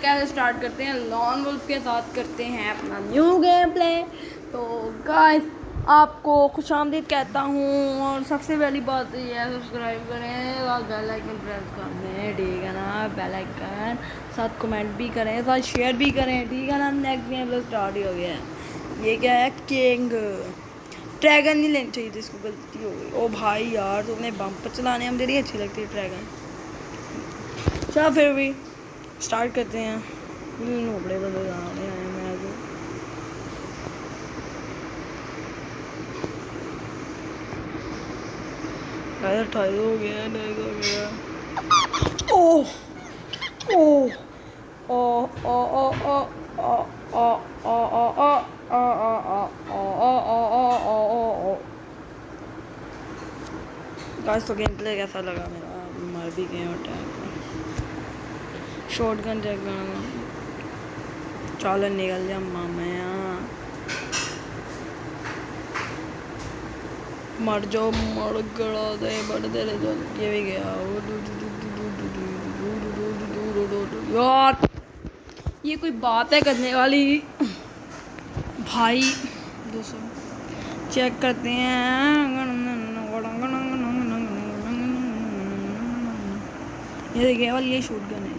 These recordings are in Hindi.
कैसे स्टार्ट करते हैं, लॉन वुल्फ के साथ करते हैं अपना न्यू गेम प्ले। तो गाइस आपको खुशामदीद कहता हूँ और सबसे पहली बात तो ये है सब्सक्राइब करें और बेल आइकन प्रेस कर दें, ठीक है ना। बेल आइकन साथ कमेंट भी करें, साथ शेयर भी करें, ठीक है ना। नेक्स्ट गेम प्ले स्टार्ट ही हो गया है। ये क्या है, किंग ड्रैगन नहीं लेनी चाहिए थी, इसको गलती हो गई। ओ भाई यार तुमने बम्प चलाने हम तेरी अच्छी लगती है ड्रैगन। चलो फिर भी स्टार्ट करते हैं। नोबड़े बंदे आने आए मैं तो अठाई हो गया, नहीं हो गया। ओह ओह ओ ओ ओ ओ ओ ओ ओ ओ गाइस तो गेम प्ले कैसा लगा मेरा, मर भी गए और शॉटगन जगह चल निकल जा मामा मर जाओ, मर गड़ा दे बड़ दे ये भी गया यार। ये कोई बात है करने वाली भाई। दोस्तों चेक करते हैं, ये देखिए केवल ये शॉटगन है।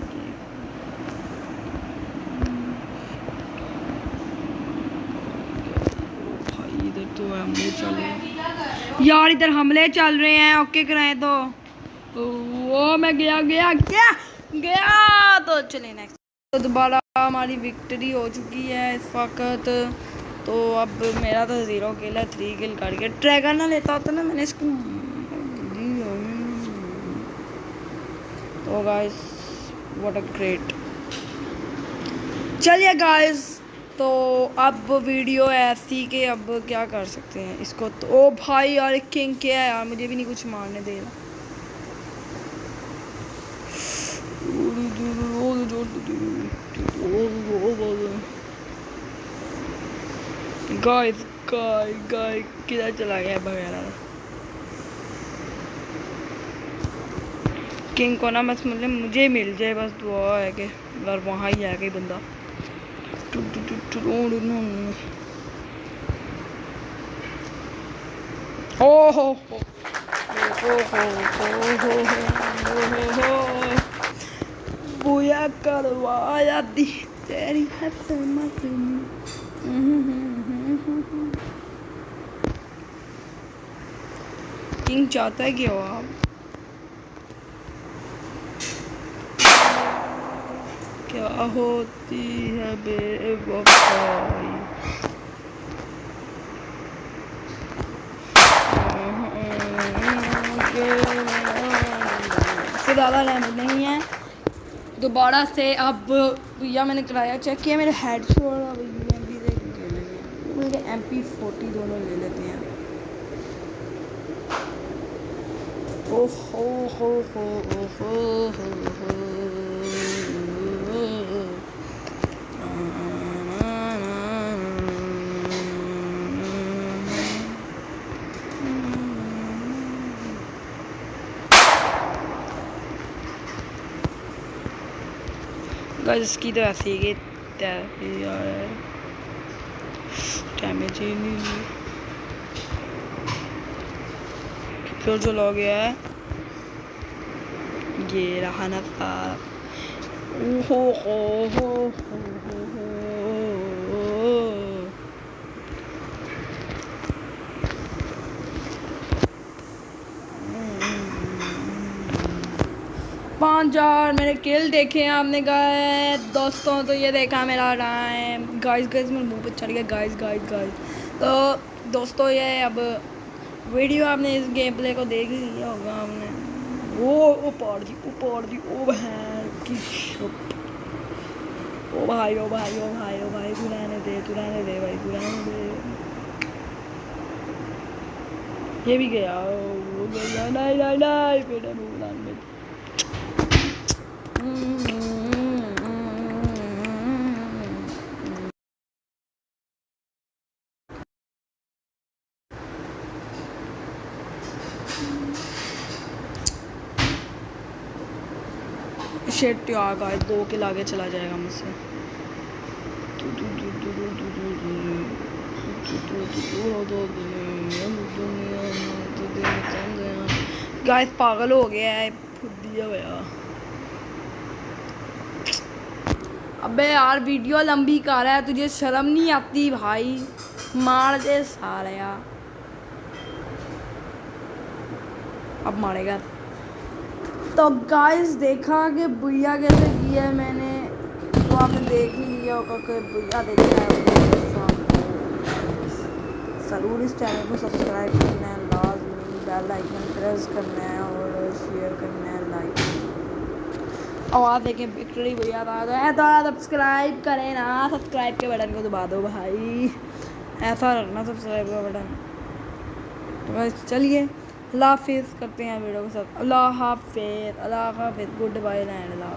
भाई इधर तो हमले चल रहे हैं यार, इधर हमले चल रहे हैं। ओके कराएं तो वो मैं गया गया गया गया तो चले नेक्स्ट। तो दोबारा हमारी विक्ट्री हो चुकी है इस वक्त। तो अब मेरा तो 0 किल है, 3 किल करके ड्रैगन ना लेता होता ना मैंने इसको। तो गाइस व्हाट अ ग्रेट। चलिए गाइस तो अब वीडियो ऐसी कि अब क्या कर सकते हैं इसको। तो ओ भाई यार किंग क्या है यार, मुझे भी नहीं कुछ मारने दे रहा। गाइस गाइस किधर चला गया वगैरह किंग को ना, बस मतलब मुझे मिल जाए बस दुआ है कि अगर वहाँ ही है कोई बंदा। ओहो बुया करवाया दी तेरी हसमत। किंग चाहता है कि हो आप क्या होती है बेवफाई। इससे ज़्यादा डैमेज नहीं है। दोबारा से अब भैया मैंने कराया चेक किया, मेरे हेड छोड़ा भैया भी ले लेंगे, मुझे MP40 दोनों ले लेते हैं। ओहो हो गाइस इसकी तो ऐसी है कि डैमेज ही नहीं फिर जो लॉग गया है ये रहा ना था। ओहो हो पाँच हजार मेरे किल देखे हैं आपने गाइस दोस्तों। तो ये देखा मेरा रहा है गाइस मेरे मुंह पर चढ़ गया गाइस गाइस गाइस। तो दोस्तों ये अब वीडियो आपने इस गेम प्ले को देख ही लिया होगा आपने। वो ऊपर जी ओ बहन की शुप। ओ भाई ओ भाई ओ भाई ओ भाई तू रहने दे भाई तू रहने दे। ये भी गया वो गया नहीं बेटा नुकसान में। शिट यार गाइस 2 किल आगे चला जाएगा मुझसे। गाइस पागल हो गया है दिया हुआ। अबे यार वीडियो लंबी कर रहा है, तुझे शर्म नहीं आती भाई? मार दे साला। अब मारेगा। तो गाइस देखा कि बुया कैसे किया है मैंने, तो आपने देख ही लिया होगा कि बुया देखा है। ज़रूर इस चैनल को सब्सक्राइब करना है, लाजमी बेल आइकन प्रेस करना है और शेयर करना है, लाइक। और आप देखें विक्ट्री भैया आ गया है, तो सब्सक्राइब करें ना, सब्सक्राइब के बटन को दबा दो भाई, ऐसा रखना सब्सक्राइब का बटन। तो बस चलिए अल्लाह हाफिज़, करते हैं वीडियो के साथ। अल्लाह हाफिज़, गुड बाय एंड अल्लाह।